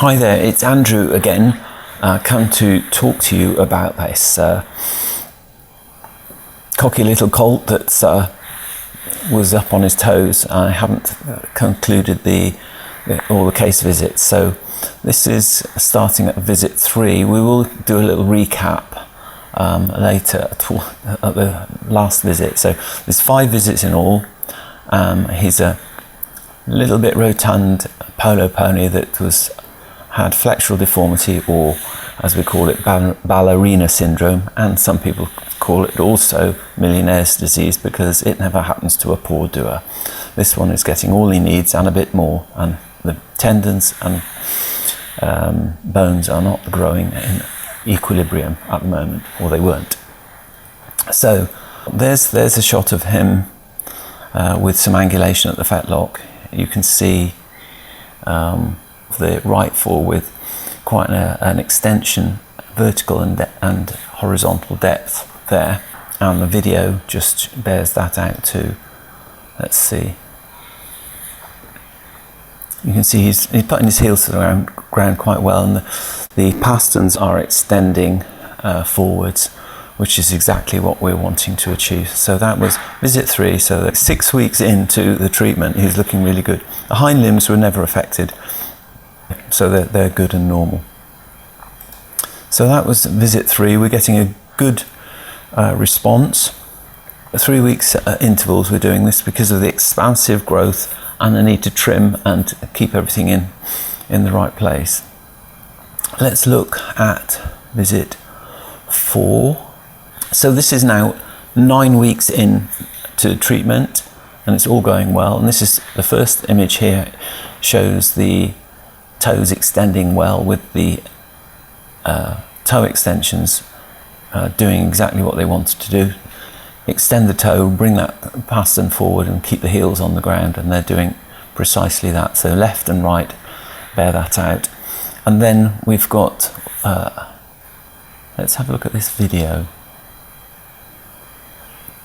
Hi there, it's Andrew again. Come to talk to you about this cocky little colt that was up on his toes. I haven't concluded all the case visits, so this is starting at visit 3. We will do a little recap later at the last visit. So there's 5 visits in all. He's a little bit rotund polo pony that had flexural deformity, or as we call it, ballerina syndrome, and some people call it also millionaire's disease because it never happens to a poor doer. This one is getting all he needs and a bit more, and the tendons and bones are not growing in equilibrium at the moment, or they weren't. So there's a shot of him with some angulation at the fetlock. You can see the right fore with quite an extension, vertical and horizontal depth there, and the video just bears that out too. Let's see. You can see he's putting his heels to the ground quite well, and the pasterns are extending forwards, which is exactly what we're wanting to achieve. So that was visit 3, so that 6 weeks into the treatment, he's looking really good. The hind limbs were never affected, so they're good and normal. So that was visit 3. We're getting a good response. 3 weeks intervals we're doing this because of the expansive growth and the need to trim and keep everything in the right place. Let's look at visit 4. So this is now 9 weeks into treatment, and it's all going well. And this is the first image here, shows the toes extending well with the toe extensions doing exactly what they wanted to do. Extend the toe, bring that pastern forward and keep the heels on the ground, and they're doing precisely that. So left and right bear that out. And then we've got, let's have a look at this video.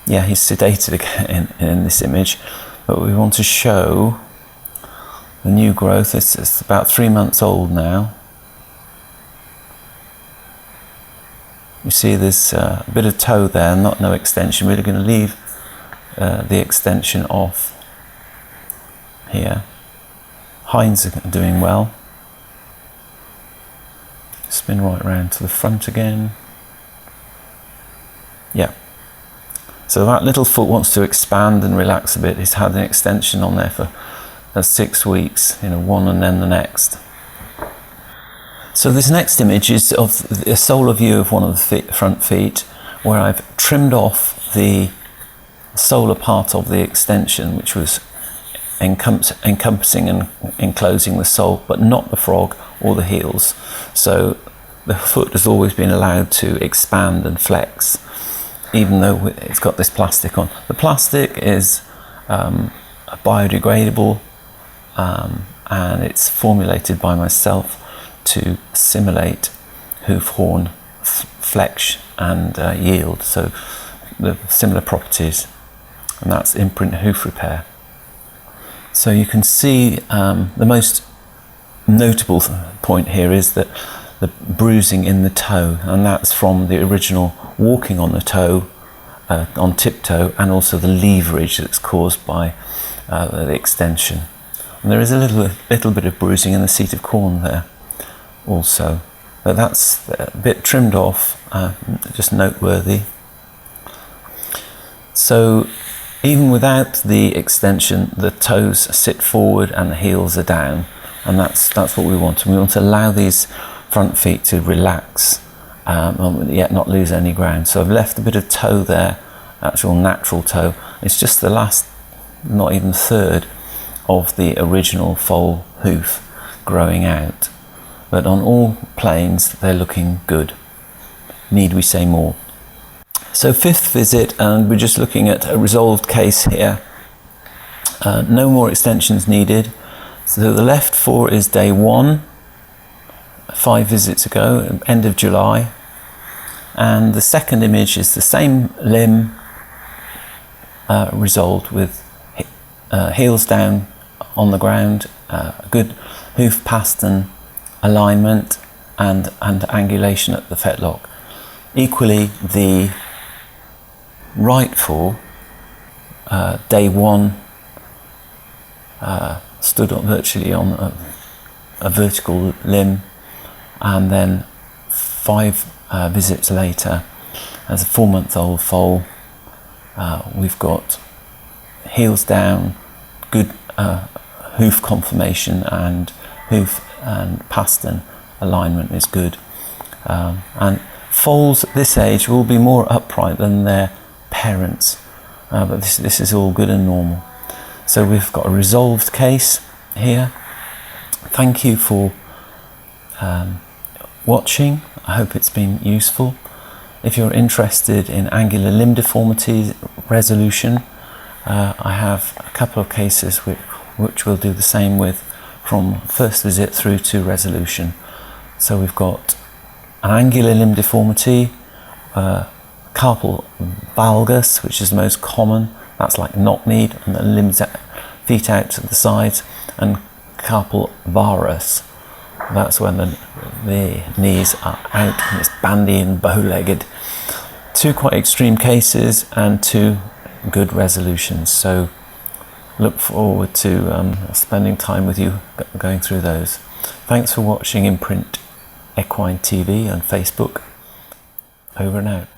Yeah, he's sedated again in this image, but we want to show the new growth. It's about 3 months old now. You see there's a bit of toe there, no extension. We're going to leave the extension off here. Hinds are doing well. Spin right round to the front again. Yeah. So that little foot wants to expand and relax a bit. He's had an extension on there for 6 weeks, one and then the next. So this next image is of a solar view of one of the front feet, where I've trimmed off the solar part of the extension, which was encompassing and enclosing the sole, but not the frog or the heels. So the foot has always been allowed to expand and flex, even though it's got this plastic on. The plastic is biodegradable, and it's formulated by myself to simulate hoof horn flex and yield, so the similar properties, and that's imprint hoof repair. So you can see the most notable point here is that the bruising in the toe, and that's from the original walking on the toe, on tiptoe, and also the leverage that's caused by the extension. And there is a little bit of bruising in the seat of corn there also, but that's a bit trimmed off, just noteworthy. So even without the extension, the toes sit forward and the heels are down, and that's what we want. And we want to allow these front feet to relax, yet not lose any ground. So I've left a bit of toe there, actual natural toe. It's just the last, not even third, of the original foal hoof growing out. But on all planes, they're looking good. Need we say more? So 5th visit, and we're just looking at a resolved case here. No more extensions needed. So the left fore is day 1, 5 visits ago, end of July. And the second image is the same limb resolved with heels down on the ground, good hoof pastern alignment and angulation at the fetlock. Equally, the right foal, day one, stood virtually on a vertical limb, and then 5 visits later, as a 4-month-old foal, we've got heels down, good hoof conformation, and hoof and pastern alignment is good. And foals at this age will be more upright than their parents, but this is all good and normal. So we've got a resolved case here. Thank you for watching. I hope it's been useful. If you're interested in angular limb deformity resolution, I have a couple of cases which we'll do the same with, from first visit through to resolution. So we've got an angular limb deformity, carpal valgus, which is the most common. That's like knock-kneed, and the limbs, feet out to the sides, and carpal varus. That's when the knees are out and it's bandy and bow-legged. 2 quite extreme cases and 2 good resolutions. So look forward to spending time with you going through those. Thanks for watching Imprint Equine TV on Facebook. Over and out.